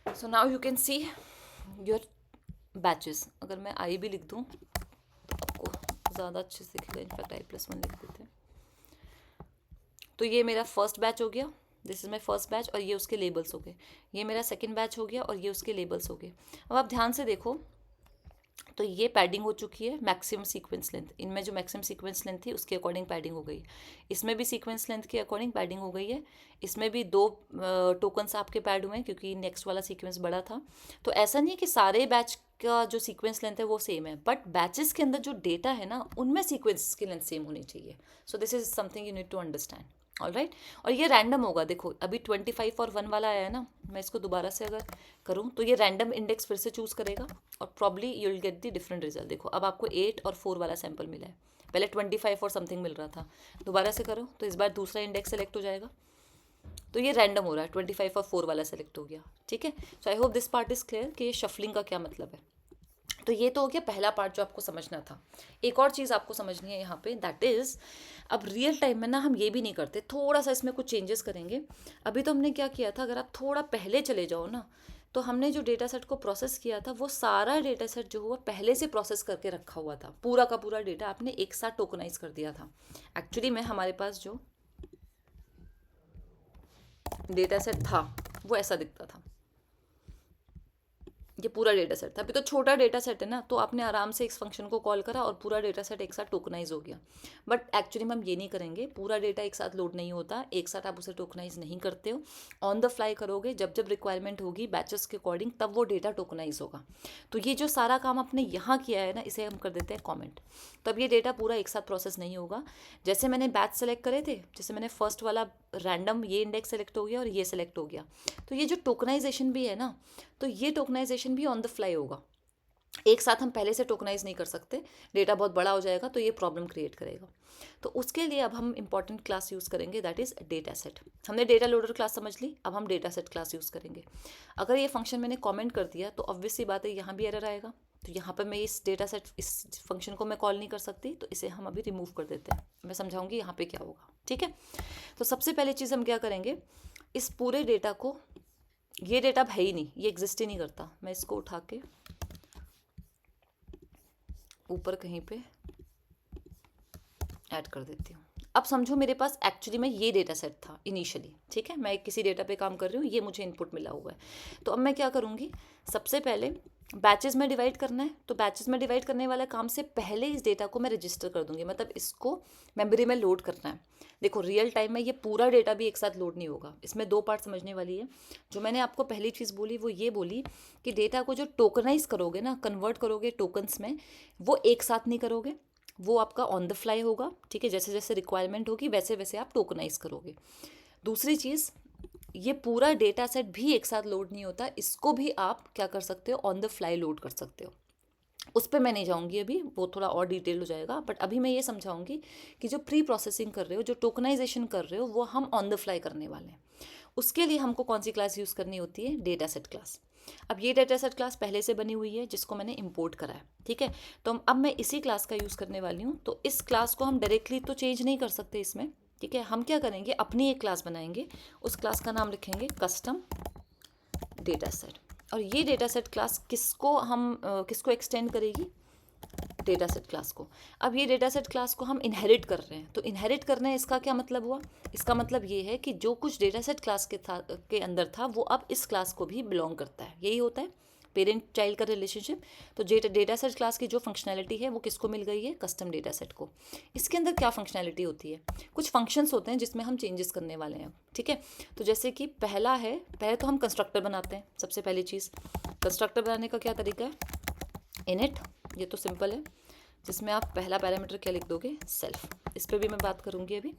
So now you can see your batches. अगर मैं आई भी लिख दूँ तो आपको ज़्यादा अच्छे से दिखेगा, इनफैक्ट i+1 लिख देते हैं। तो ये मेरा फर्स्ट बैच हो गया, this is my first batch, और ये उसके लेबल्स हो गए। ये मेरा सेकेंड बैच हो गया और ये उसके लेबल्स हो गए। अब आप ध्यान से देखो, तो ये पैडिंग हो चुकी है मैक्सिमम सीक्वेंस लेंथ, इनमें जो मैक्सिमम सीक्वेंस लेंथ थी उसके अकॉर्डिंग पैडिंग हो गई, इसमें भी सीक्वेंस लेंथ के अकॉर्डिंग पैडिंग हो गई है, इसमें भी 2 टोकन्स आपके पैड हुए हैं क्योंकि नेक्स्ट वाला सीक्वेंस बड़ा था। तो ऐसा नहीं है कि सारे बैच का जो सीक्वेंस लेंथ है वो सेम है, बट बैचेस के अंदर जो डेटा है ना उनमें सीक्वेंस की लेंथ सेम होनी चाहिए। So this is something you need to understand, all right. और ये रैंडम होगा, देखो अभी 25 और 1 वाला आया है ना, मैं इसको दोबारा से अगर करूँ तो ये रैंडम इंडेक्स फिर से चूज़ करेगा और probably you will get the different result. देखो अब आपको 8 और 4 वाला सैंपल मिला है, पहले 25 और समथिंग मिल रहा था, दोबारा से करो तो इस बार दूसरा इंडेक्स सेलेक्ट हो जाएगा। तो ये रैंडम हो रहा है, 25 और 4 वाला सेलेक्ट हो गया, ठीक है। So I hope this part is clear कि ये शफलिंग का क्या मतलब है। तो ये तो हो गया पहला पार्ट जो आपको समझना था। एक और चीज़ आपको समझनी है यहाँ पे, दैट इज़ अब रियल टाइम में ना हम ये भी नहीं करते, थोड़ा सा इसमें कुछ चेंजेस करेंगे। अभी तो हमने क्या किया था, अगर आप थोड़ा पहले चले जाओ ना, तो हमने जो डेटा सेट को प्रोसेस किया था वो सारा डेटा सेट जो हुआ पहले से प्रोसेस करके रखा हुआ था, पूरा का पूरा डेटा आपने एक साथ टोकनाइज कर दिया था। एक्चुअली में हमारे पास जो डेटा सेट था वो ऐसा दिखता था, ये पूरा डेटा सेट था। अभी तो छोटा डेटा सेट है ना, तो आपने आराम से इस फंक्शन को कॉल करा और पूरा डेटा सेट एक साथ टोकनाइज हो गया। बट एक्चुअली में हम ये नहीं करेंगे, पूरा डेटा एक साथ लोड नहीं होता, एक साथ आप उसे टोकनाइज नहीं करते हो, ऑन द फ्लाई करोगे, जब जब रिक्वायरमेंट होगी बैचेस के अकॉर्डिंग तब वो डेटा टोकनाइज होगा। तो ये जो सारा काम आपने यहाँ किया है ना, इसे हम कर देते हैं कॉमेंट। तब ये डेटा पूरा एक साथ प्रोसेस नहीं होगा। जैसे मैंने बैच सेलेक्ट करे थे, जैसे मैंने फर्स्ट वाला रैंडम ये इंडेक्स सेलेक्ट हो गया और ये सेलेक्ट हो गया, तो ये जो टोकनाइजेशन भी है ना, तो ये टोकनाइजेशन भी ऑन द फ्लाई होगा। एक साथ हम पहले से टोकनाइज नहीं कर सकते, डेटा बहुत बड़ा हो जाएगा तो ये प्रॉब्लम क्रिएट करेगा। तो उसके लिए अब हम इंपॉर्टेंट क्लास यूज़ करेंगे, दैट इज़ डेटा सेट। हमने डेटा लोडर क्लास समझ ली, अब हम डेटा सेट क्लास यूज़ करेंगे। अगर ये फंक्शन मैंने कमेंट कर दिया तो ऑब्वियस सी बात है यहाँ भी एरर आएगा। तो यहाँ पर मैं इस डेटा सेट, इस फंक्शन को मैं कॉल नहीं कर सकती, तो इसे हम अभी रिमूव कर देते हैं। मैं समझाऊंगी यहाँ पे क्या होगा, ठीक है। तो सबसे पहले चीज़ हम क्या करेंगे, इस पूरे डेटा को, ये डेटा अब है ही नहीं, ये एग्जिस्ट ही नहीं करता, मैं इसको उठा के ऊपर कहीं पे ऐड कर देती हूँ। अब समझो मेरे पास एक्चुअली में ये डेटा सेट था इनिशियली, ठीक है, मैं किसी डेटा पे काम कर रही हूँ, ये मुझे इनपुट मिला हुआ है। तो अब मैं क्या करूँगी, सबसे पहले बैचेस में डिवाइड करना है, तो बैचेस में डिवाइड करने वाले काम से पहले इस डेटा को मैं रजिस्टर कर दूंगी, मतलब इसको मेमोरी में लोड करना है। देखो रियल टाइम में ये पूरा डेटा भी एक साथ लोड नहीं होगा, इसमें दो पार्ट समझने वाली है। जो मैंने आपको पहली चीज़ बोली वो ये बोली कि डेटा को जो टोकनाइज करोगे ना, कन्वर्ट करोगे टोकन्स में, वो एक साथ नहीं करोगे, वो आपका ऑन द फ्लाई होगा, ठीक है। जैसे जैसे रिक्वायरमेंट होगी वैसे वैसे आप टोकनाइज करोगे। दूसरी चीज़, ये पूरा डेटा सेट भी एक साथ लोड नहीं होता, इसको भी आप क्या कर सकते हो, ऑन द फ्लाई लोड कर सकते हो। उस पर मैं नहीं जाऊंगी अभी, वो थोड़ा और डिटेल हो जाएगा, बट अभी मैं ये समझाऊंगी कि जो प्री प्रोसेसिंग कर रहे हो, जो टोकनाइजेशन कर रहे हो, वो हम ऑन द फ्लाई करने वाले हैं। उसके लिए हमको कौन सी क्लास यूज़ करनी होती है, डेटा सेट क्लास। अब ये डेटा सेट क्लास पहले से बनी हुई है जिसको मैंने इंपोर्ट करा है, ठीक है। तो अब मैं इसी क्लास का यूज़ करने वाली हूँ। तो इस क्लास को हम डायरेक्टली तो चेंज नहीं कर सकते इसमें, ठीक है। हम क्या करेंगे, अपनी एक क्लास बनाएंगे, उस क्लास का नाम लिखेंगे कस्टम डेटा सेट। और ये डेटा सेट क्लास किसको एक्सटेंड करेगी, डेटा सेट क्लास को। अब ये डेटा सेट क्लास को हम इनहेरिट कर रहे हैं, तो इनहेरिट करना है, इसका क्या मतलब हुआ, इसका मतलब ये है कि जो कुछ डेटा सेट क्लास के अंदर था वो अब इस क्लास को भी बिलोंग करता है। यही होता है पेरेंट चाइल्ड का रिलेशनशिप। तो डेटा सेट क्लास की जो फंक्शनैलिटी है वो किसको मिल गई है, कस्टम डेटा सेट को। इसके अंदर क्या फंक्शनैलिटी होती है, कुछ फंक्शंस होते हैं जिसमें हम चेंजेस करने वाले हैं, ठीक है। तो जैसे कि पहले तो हम कंस्ट्रक्टर बनाते हैं। सबसे पहली चीज़, कंस्ट्रक्टर बनाने का क्या तरीका है, इनिट, ये तो सिंपल है, जिसमें आप पहला पैरामीटर क्या लिख दोगे, सेल्फ। इस पर भी मैं बात करूँगी अभी।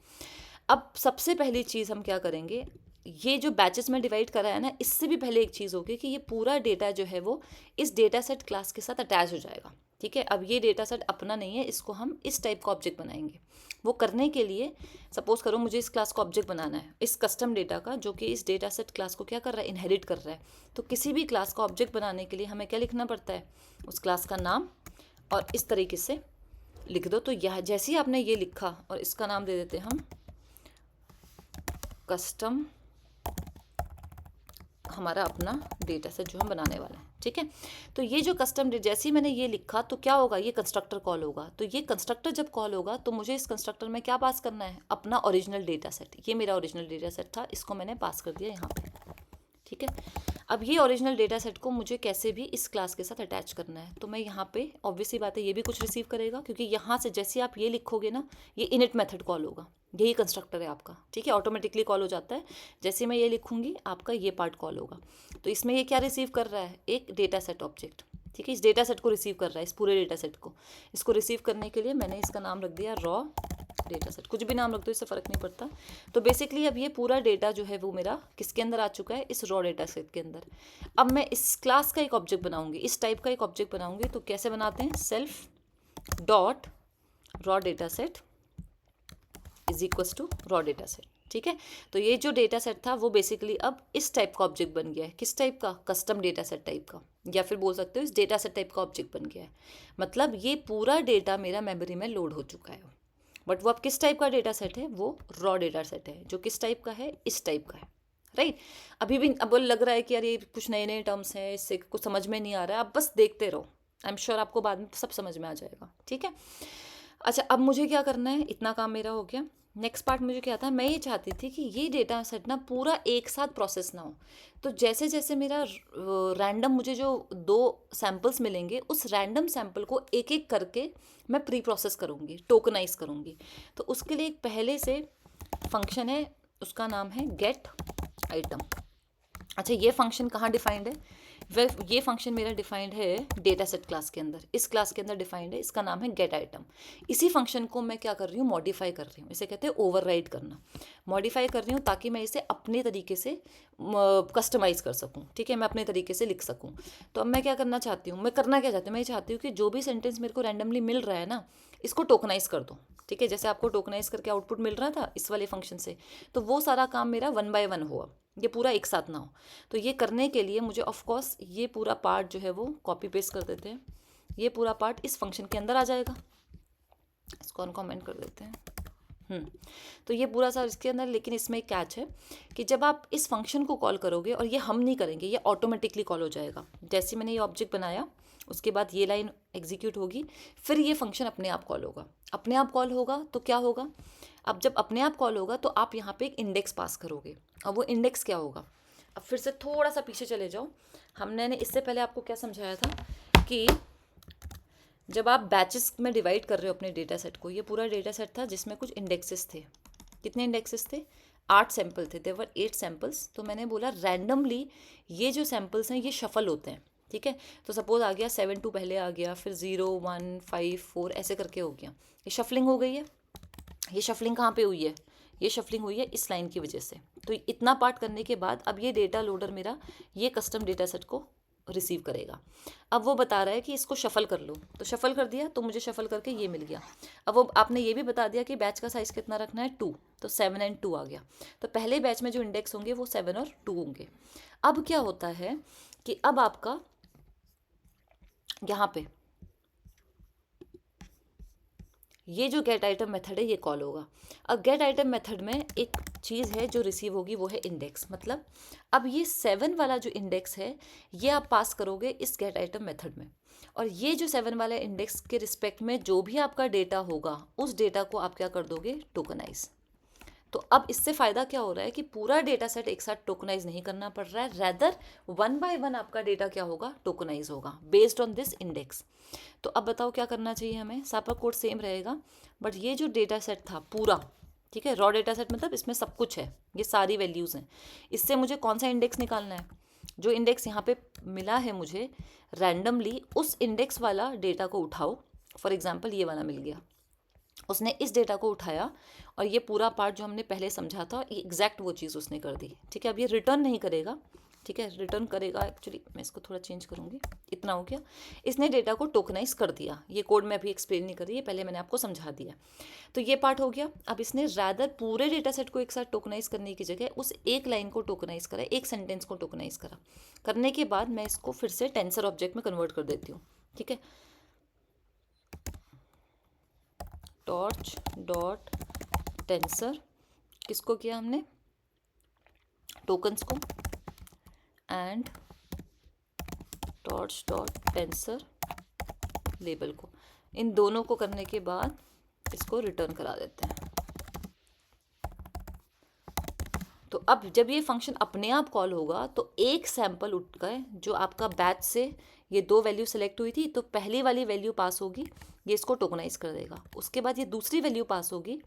अब सबसे पहली चीज़ हम क्या करेंगे, ये जो बैचेस में डिवाइड करा है ना, इससे भी पहले एक चीज़ होगी कि ये पूरा डेटा जो है वो इस डेटा सेट क्लास के साथ अटैच हो जाएगा, ठीक है। अब ये डेटा सेट अपना नहीं है, इसको हम इस टाइप का ऑब्जेक्ट बनाएंगे। वो करने के लिए सपोज करो मुझे इस क्लास को ऑब्जेक्ट बनाना है, इस कस्टम डेटा का, जो कि इस डेटा सेट क्लास को क्या कर रहा है, इनहेरिट कर रहा है। तो किसी भी क्लास का ऑब्जेक्ट बनाने के लिए हमें क्या लिखना पड़ता है, उस क्लास का नाम, और इस तरीके से लिख दो। तो यह जैसे ही आपने ये लिखा, और इसका नाम दे देते हैं हम कस्टम, हमारा अपना डेटा सेट जो हम बनाने वाला है, ठीक है। तो ये जो कस्टम, जैसे ही मैंने ये लिखा तो क्या होगा, ये कंस्ट्रक्टर कॉल होगा। तो ये कंस्ट्रक्टर जब कॉल होगा तो मुझे इस कंस्ट्रक्टर में क्या पास करना है, अपना ओरिजिनल डेटा सेट। ये मेरा ओरिजिनल डेटा सेट था, इसको मैंने पास कर दिया यहाँ पे, ठीक है। अब ये ओरिजिनल डेटा सेट को मुझे कैसे भी इस क्लास के साथ अटैच करना है। तो मैं यहाँ पे ऑब्वियसली बात है, ये भी कुछ रिसीव करेगा, क्योंकि यहाँ से जैसे आप ये लिखोगे ना, ये इनिट मेथड कॉल होगा, यही कंस्ट्रक्टर है आपका, ठीक है, ऑटोमेटिकली कॉल हो जाता है। जैसे मैं ये लिखूंगी आपका ये पार्ट कॉल होगा। तो इसमें ये क्या रिसीव कर रहा है, एक डेटा सेट ऑब्जेक्ट, ठीक है। इस डेटा सेट को रिसीव कर रहा है, इस पूरे डेटा सेट को। इसको रिसीव करने के लिए मैंने इसका नाम रख दिया रॉ डेटा सेट, कुछ भी नाम रख दो, इससे फ़र्क नहीं पड़ता। तो बेसिकली अब ये पूरा डेटा जो है वो मेरा किसके अंदर आ चुका है, इस रॉ डेटा सेट के अंदर। अब मैं इस क्लास का एक ऑब्जेक्ट बनाऊंगी, इस टाइप का एक ऑब्जेक्ट बनाऊंगी। तो कैसे बनाते हैं, self dot raw data set is equals to raw data set, ठीक है। तो ये जो डेटा सेट था वो बेसिकली अब इस टाइप का ऑब्जेक्ट बन गया है, किस टाइप का, कस्टम डेटा सेट टाइप का, या फिर बोल सकते हो इस डेटा सेट टाइप का ऑब्जेक्ट बन गया है। मतलब ये पूरा डेटा मेरा मेमोरी में लोड हो चुका है। बट वो अब किस टाइप का डेटा सेट है, वो रॉ डेटा सेट है, जो किस टाइप का है, इस टाइप का है, राइट। अभी भी अब लग रहा है कि यार ये कुछ नए नए टर्म्स हैं, इससे कुछ समझ में नहीं आ रहा है, आप बस देखते रहो, आई एम श्योर आपको बाद में सब समझ में आ जाएगा, ठीक है। अच्छा, अब मुझे क्या करना है, इतना काम मेरा हो गया। नेक्स्ट पार्ट मुझे क्या था, मैं ये चाहती थी कि ये डेटा सेट ना पूरा एक साथ प्रोसेस ना हो। तो जैसे जैसे मेरा रैंडम मुझे जो 2 सैम्पल्स मिलेंगे, उस रैंडम सैम्पल को एक एक करके मैं प्री प्रोसेस करूँगी, टोकनाइज करूँगी। तो उसके लिए एक पहले से फंक्शन है, उसका नाम है गेट आइटम। अच्छा, ये फंक्शन कहाँ डिफाइंड है, वह ये फंक्शन मेरा डिफाइंड है डेटा सेट क्लास के अंदर, इस क्लास के अंदर डिफाइंड है, इसका नाम है गेट आइटम। इसी फंक्शन को मैं क्या कर रही हूँ, मॉडिफाई कर रही हूँ, इसे कहते हैं ओवरराइड करना। मॉडिफाई कर रही हूँ ताकि मैं इसे अपने तरीके से कस्टमाइज़ कर सकूँ, ठीक है, मैं अपने तरीके से लिख सकूँ। तो अब मैं क्या करना चाहती हूँ, मैं करना क्या चाहती हूँ, मैं ये चाहती हूँ कि जो भी सेंटेंस मेरे को रैंडमली मिल रहा है ना, इसको टोकनाइज कर दो, ठीक है, जैसे आपको टोकनाइज करके आउटपुट मिल रहा था इस वाले फंक्शन से, तो वो सारा काम मेरा 1 बाय 1 हुआ, ये पूरा एक साथ ना हो। तो ये करने के लिए मुझे ऑफ कोर्स ये पूरा पार्ट जो है वो कॉपी पेस्ट कर देते हैं, ये पूरा पार्ट इस फंक्शन के अंदर आ जाएगा, इसको अनकमेंट कर देते हैं। तो ये पूरा सा इसके अंदर, लेकिन इसमें एक कैच है कि जब आप इस फंक्शन को कॉल करोगे, और ये हम नहीं करेंगे, ये ऑटोमेटिकली कॉल हो जाएगा, जैसे मैंने ये ऑब्जेक्ट बनाया उसके बाद ये लाइन एग्जीक्यूट होगी, फिर ये फंक्शन अपने आप कॉल होगा। अपने आप कॉल होगा तो क्या होगा, अब जब अपने आप कॉल होगा तो आप यहाँ पे एक इंडेक्स पास करोगे। अब वो इंडेक्स क्या होगा, अब फिर से थोड़ा सा पीछे चले जाओ, हमने इससे पहले आपको क्या समझाया था कि जब आप बैचेस में डिवाइड कर रहे हो अपने डेटा सेट को, ये पूरा डेटा सेट था जिसमें कुछ इंडेक्सेस थे। कितने इंडेक्सेस थे, 8 सैम्पल थे, देवर 8 सैम्पल्स। तो मैंने बोला रैंडमली ये जो सैम्पल्स हैं ये शफल होते हैं, ठीक है। तो सपोज आ गया 7 2 पहले आ गया, फिर 0 1 5 4 ऐसे करके हो गया, ये शफलिंग हो गई है। ये शफलिंग कहाँ पे हुई है, ये शफलिंग हुई है इस लाइन की वजह से। तो इतना पार्ट करने के बाद अब ये डेटा लोडर मेरा ये कस्टम डेटा सेट को रिसीव करेगा। अब वो बता रहा है कि इसको शफल कर लो, तो शफल कर दिया तो मुझे शफल करके ये मिल गया। अब वो आपने ये भी बता दिया कि बैच का साइज़ कितना रखना है, 2, तो 7 और 2 आ गया। तो पहले बैच में जो इंडेक्स होंगे वो 7 और 2 होंगे। अब क्या होता है कि अब आपका यहाँ पे ये जो गेट आइटम मेथड है ये कॉल होगा। अब गेट आइटम मेथड में एक चीज़ है जो रिसीव होगी, वो है इंडेक्स। मतलब अब ये 7 वाला जो इंडेक्स है ये आप पास करोगे इस गेट आइटम मेथड में, और ये जो 7 वाला इंडेक्स के रिस्पेक्ट में जो भी आपका डेटा होगा उस डेटा को आप क्या कर दोगे, टोकनाइज। तो अब इससे फ़ायदा क्या हो रहा है कि पूरा डेटा सेट एक साथ टोकनाइज नहीं करना पड़ रहा है, रैदर 1 बाय 1 आपका डेटा क्या होगा, टोकनाइज होगा बेस्ड ऑन दिस इंडेक्स। तो अब बताओ क्या करना चाहिए हमें, सापा कोड सेम रहेगा, बट ये जो डेटा सेट था पूरा, ठीक है, रॉ डेटा सेट मतलब इसमें सब कुछ है, ये सारी वैल्यूज़ हैं, इससे मुझे कौन सा इंडेक्स निकालना है, जो इंडेक्स यहाँ पे मिला है मुझे रैंडमली, उस इंडेक्स वाला डेटा को उठाओ। फॉर एग्जाम्पल ये वाला मिल गया, उसने इस डेटा को उठाया और ये पूरा पार्ट जो हमने पहले समझा था ये एग्जैक्ट वो चीज़ उसने कर दी, ठीक है। अब ये रिटर्न नहीं करेगा, ठीक है, रिटर्न करेगा, एक्चुअली मैं इसको थोड़ा चेंज करूँगी, इतना हो गया। इसने डेटा को टोकनाइज कर दिया, ये कोड मैं अभी एक्सप्लेन नहीं कर रही है, पहले मैंने आपको समझा दिया। तो ये पार्ट हो गया। अब इसने रैदर पूरे डेटा सेट को एक साथ टोकनाइज करने की जगह उस एक लाइन को टोकनाइज करा, एक सेंटेंस को टोकनाइज करा। करने के बाद मैं इसको फिर से टेंसर ऑब्जेक्ट में कन्वर्ट कर देती हूँ, ठीक है। टॉर्च डॉट टेंसर, किसको किया हमने, टोकन्स को, and torch dot tensor label को, इन दोनों को करने के बाद इसको रिटर्न करा देते हैं। तो अब जब ये फंक्शन अपने आप कॉल होगा तो एक सैंपल उठ गए जो आपका बैच से ये 2 वैल्यू सेलेक्ट हुई थी, तो पहली वाली वैल्यू पास होगी, ये इसको टोकनाइज कर देगा। उसके बाद ये दूसरी वैल्यू पास होगी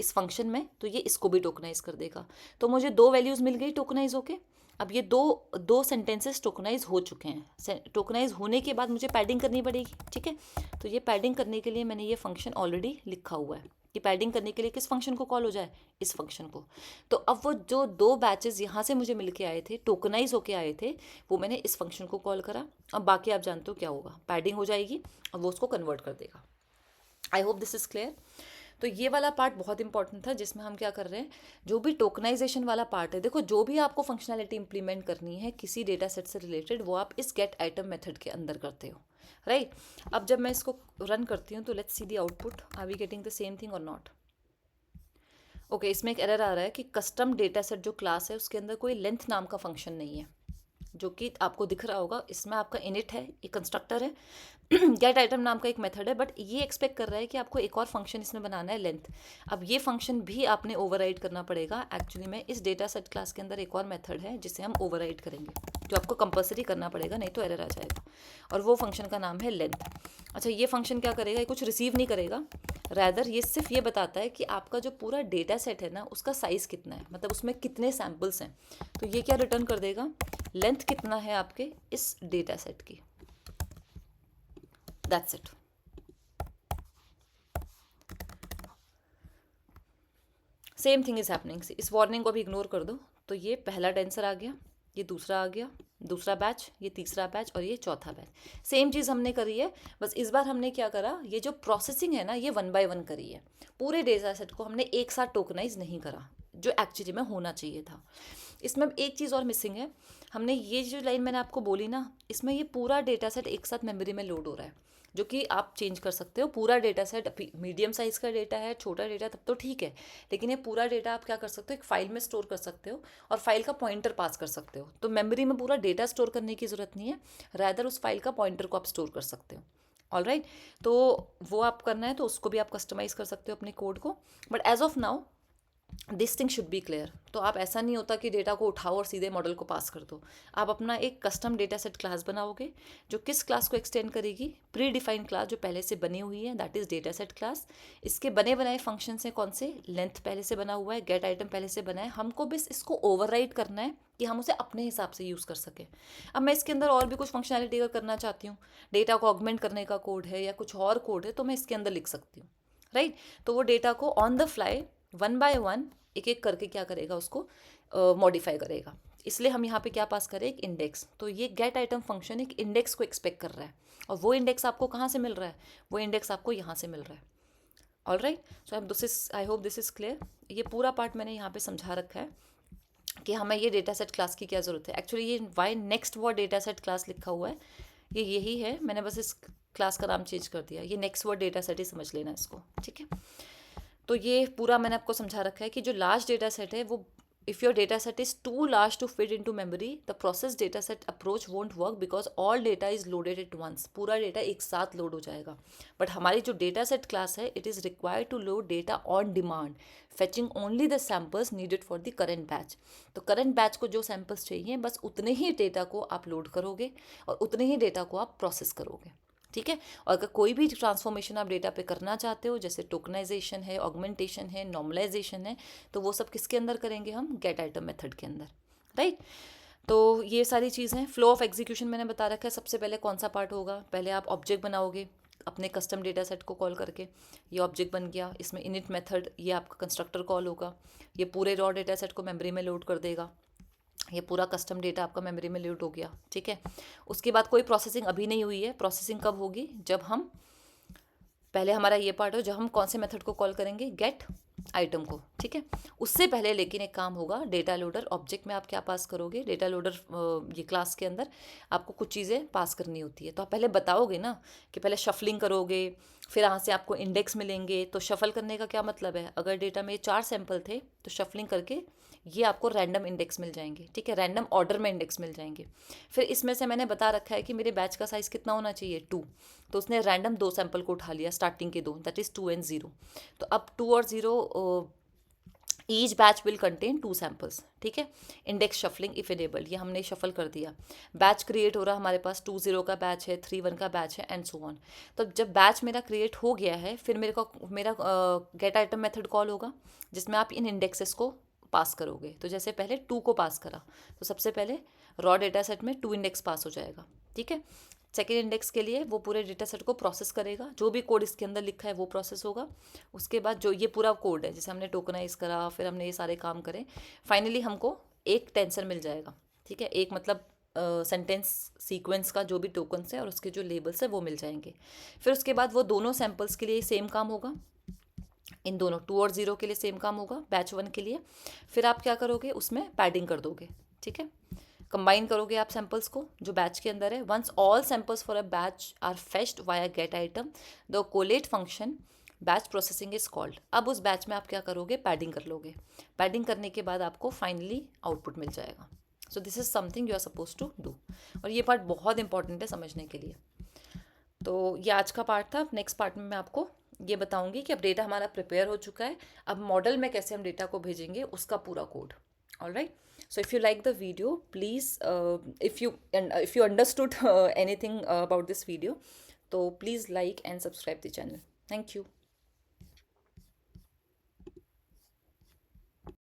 इस फंक्शन में, तो ये इसको भी टोकनाइज कर देगा। तो मुझे 2 वैल्यूज़ मिल गई टोकनाइज होके। अब ये दो सेंटेंसेस टोकनाइज हो चुके हैं। टोकनाइज होने के बाद मुझे पैडिंग करनी पड़ेगी, ठीक है। तो ये पैडिंग करने के लिए मैंने ये फंक्शन ऑलरेडी लिखा हुआ है कि पैडिंग करने के लिए किस फंक्शन को कॉल हो जाए, इस फंक्शन को। तो अब वो जो 2 बैचेस यहाँ से मुझे मिल के आए थे, टोकनाइज होके आए थे, वो मैंने इस फंक्शन को कॉल करा। अब बाकी आप जानते हो क्या होगा, पैडिंग हो जाएगी और वो उसको कन्वर्ट कर देगा। आई होप दिस इज़ क्लियर। तो ये वाला पार्ट बहुत इंपॉर्टेंट था जिसमें हम क्या कर रहे हैं, जो भी टोकनाइजेशन वाला पार्ट है, देखो जो भी आपको फंक्शनैलिटी इंप्लीमेंट करनी है किसी डेटा सेट से रिलेटेड, वो आप इस गेट आइटम मेथड के अंदर करते हो, राइट। अब जब मैं इसको रन करती हूँ तो let's see the output, are we getting the same thing और नॉट। ओके, इसमें एक एरर आ रहा है कि कस्टम डेटा सेट जो क्लास है उसके अंदर कोई लेंथ नाम का फंक्शन नहीं है, जो कि आपको दिख रहा होगा। इसमें आपका इनिट है, एक कंस्ट्रक्टर है, गेट आइटम नाम का एक मेथड है, बट ये एक्सपेक्ट कर रहा है कि आपको एक और फंक्शन इसमें बनाना है, लेंथ। अब ये फंक्शन भी आपने ओवरराइड करना पड़ेगा। एक्चुअली में इस डेटा सेट क्लास के अंदर एक और मेथड है जिसे हम ओवरराइड करेंगे, जो आपको कंपल्सरी करना पड़ेगा, नहीं तो एरर आ जाएगा, और वो फंक्शन का नाम है लेंथ। अच्छा, ये फंक्शन क्या करेगा, ये कुछ रिसीव नहीं करेगा, रैदर ये सिर्फ ये बताता है कि आपका जो पूरा डेटा सेट है ना उसका साइज़ कितना है, मतलब उसमें कितने सैम्पल्स हैं। तो ये क्या रिटर्न कर देगा लेंथ कितना है आपके इस डेटा सेट की, that's it. Same thing is happening. इस वार्निंग को भी इग्नोर कर दो। तो ये पहला टेंसर आ गया, ये दूसरा आ गया, दूसरा बैच, ये तीसरा बैच और ये चौथा बैच। सेम चीज़ हमने करी है, बस इस बार हमने क्या करा, ये जो प्रोसेसिंग है ना ये 1 बाय 1 करी है। पूरे डेटा सेट को हमने एक साथ टोकनाइज नहीं करा जो एक्चुअली में होना चाहिए था। इसमें अब एक चीज़ और मिसिंग है। हमने ये जो लाइन मैंने आपको बोली ना, इसमें ये पूरा डेटा सेट एक साथ मेमोरी में लोड हो रहा है, जो कि आप चेंज कर सकते हो। पूरा डेटा सेट मीडियम साइज़ का डेटा है, छोटा डेटा तब तो ठीक है, लेकिन ये पूरा डेटा आप क्या कर सकते हो, एक फाइल में स्टोर कर सकते हो और फाइल का पॉइंटर पास कर सकते हो। तो मेमोरी में पूरा डेटा स्टोर करने की ज़रूरत नहीं है, रैदर उस फाइल का पॉइंटर को आप स्टोर कर सकते हो। ऑल राइट, तो वो आप करना है तो उसको भी आप कस्टमाइज़ कर सकते हो अपने कोड को। But as of now this thing should be clear. तो आप ऐसा नहीं होता कि डेटा को उठाओ और सीधे मॉडल को पास कर दो। आप अपना एक कस्टम डेटा सेट क्लास बनाओगे, जो किस क्लास को एक्सटेंड करेगी, प्री डिफाइंड क्लास जो पहले से बनी हुई है, that is data set class. इसके बने बनाए फंक्शन हैं कौन से, लेंथ पहले से बना हुआ है, गेट आइटम पहले से बना है, हमको बस इसको ओवरराइड करना है कि हम उसे अपने हिसाब से यूज़ कर सकें। अब मैं इसके अंदर और भी कुछ फंक्शनैलिटी अगर करना चाहती हूँ, डेटा को ऑगमेंट करने का कोड है या कुछ और कोड है, तो मैं इसके अंदर लिख सकती हूँ। राइट, तो वो डेटा को ऑन द फ्लाई 1 बाय 1 एक एक करके क्या करेगा, उसको मॉडिफाई करेगा। इसलिए हम यहाँ पे क्या पास करें, एक इंडेक्स। तो ये गेट आइटम फंक्शन एक इंडेक्स को एक्सपेक्ट कर रहा है, और वो इंडेक्स आपको कहाँ से मिल रहा है, वो इंडेक्स आपको यहाँ से मिल रहा है। All right, so I hope this is clear. ये पूरा पार्ट मैंने यहाँ पे समझा रखा है कि हमें ये डेटा सेट क्लास की क्या ज़रूरत है। एक्चुअली ये Y next word data set class लिखा हुआ है, ये यही है, मैंने बस इस क्लास का नाम चेंज कर दिया। ये नेक्स्ट वर्ड डेटा सेट ही समझ लेना इसको, ठीक है। तो ये पूरा मैंने आपको समझा रखा है कि जो लार्ज डेटा सेट है, वो if your data set is too large to fit into memory, the process data set approach won't work because all data is loaded at once. पूरा डेटा एक साथ लोड हो जाएगा। बट हमारी जो data set class है, it is required to load data on demand, fetching only the samples needed for the current batch. तो current batch को जो सैम्पल्स चाहिए, बस उतने ही डेटा को आप लोड करोगे और उतने ही डेटा को आप प्रोसेस करोगे, ठीक है। और अगर कोई भी ट्रांसफॉर्मेशन आप डेटा पे करना चाहते हो, जैसे टोकनाइजेशन है, ऑगमेंटेशन है, नॉर्मलाइजेशन है, तो वो सब किसके अंदर करेंगे हम, गेट आइटम मेथड के अंदर। राइट, तो ये सारी चीज़ें हैं। फ्लो ऑफ एग्जीक्यूशन मैंने बता रखा है। सबसे पहले कौन सा पार्ट होगा, पहले आप ऑब्जेक्ट बनाओगे अपने कस्टम डेटा सेट को कॉल करके। ये ऑब्जेक्ट बन गया, इसमें इनिट मेथड, ये आपका कंस्ट्रक्टर कॉल होगा, ये पूरे रॉ डेटा सेट को मेमोरी में लोड कर देगा। ये पूरा कस्टम डेटा आपका मेमोरी में लोड हो गया, ठीक है। उसके बाद कोई प्रोसेसिंग अभी नहीं हुई है। प्रोसेसिंग कब होगी, जब हम पहले हमारा ये पार्ट हो, जब हम कौन से मेथड को कॉल करेंगे, गेट आइटम को, ठीक है। उससे पहले लेकिन एक काम होगा, डेटा लोडर ऑब्जेक्ट में आप क्या पास करोगे, डेटा लोडर ये क्लास के अंदर आपको कुछ चीज़ें पास करनी होती है। तो आप पहले बताओगे ना कि पहले शफलिंग करोगे, फिर यहाँ से आपको इंडेक्स मिलेंगे। तो शफल करने का क्या मतलब है, अगर डेटा में 4 सैंपल थे तो शफलिंग करके ये आपको रैंडम इंडेक्स मिल जाएंगे, ठीक है, रैंडम ऑर्डर में इंडेक्स मिल जाएंगे। फिर इसमें से मैंने बता रखा है कि मेरे बैच का साइज़ कितना होना चाहिए, 2। तो उसने रैंडम 2 सैंपल को उठा लिया, स्टार्टिंग के 2, दैट इज़ 2 and 0। तो अब 2 और 0, each batch will contain 2 samples, ठीक है। इंडेक्स शफलिंग इफ एनेबल्ड, ये हमने शफल कर दिया। बैच क्रिएट हो रहा, हमारे पास 2-0 का बैच है, 3-1 का बैच है, एंड सो ऑन। तो जब बैच मेरा क्रिएट हो गया है, फिर मेरा गेट आइटम मेथड कॉल होगा, जिसमें आप इन इंडेक्सेस को पास करोगे। तो जैसे पहले 2 को पास करा, तो सबसे पहले रॉ डेटा सेट में 2 इंडेक्स पास हो जाएगा, ठीक है। सेकेंड इंडेक्स के लिए वो पूरे डेटा सेट को प्रोसेस करेगा, जो भी कोड इसके अंदर लिखा है वो प्रोसेस होगा। उसके बाद जो ये पूरा कोड है, जैसे हमने टोकनाइज करा, फिर हमने ये सारे काम करे, फाइनली हमको एक टेंसर मिल जाएगा, ठीक है। एक मतलब सेंटेंस सीक्वेंस का जो भी टोकन्स है और उसके जो लेबल्स है वो मिल जाएंगे। फिर उसके बाद वो दोनों सैम्पल्स के लिए सेम काम होगा, इन दोनों 2 और 0 के लिए सेम काम होगा, बैच 1 के लिए। फिर आप क्या करोगे, उसमें पैडिंग कर दोगे, ठीक है। कंबाइन करोगे आप सैंपल्स को जो बैच के अंदर है। Once all samples for a batch are fetched via get item, the collate function batch processing is called. अब उस बैच में आप क्या करोगे, पैडिंग कर लोगे। पैडिंग करने के बाद आपको फाइनली आउटपुट मिल जाएगा। So this is something you are suppose to do, और ये पार्ट बहुत इंपॉर्टेंट है समझने के लिए। तो ये आज का पार्ट था। नेक्स्ट पार्ट में मैं आपको ये बताऊंगी कि अब डेटा हमारा प्रिपेयर हो चुका है, अब मॉडल में कैसे हम डेटा को भेजेंगे उसका पूरा code. All right, so if you like the video, please if you understood anything about this video, so please like and subscribe the channel. Thank you.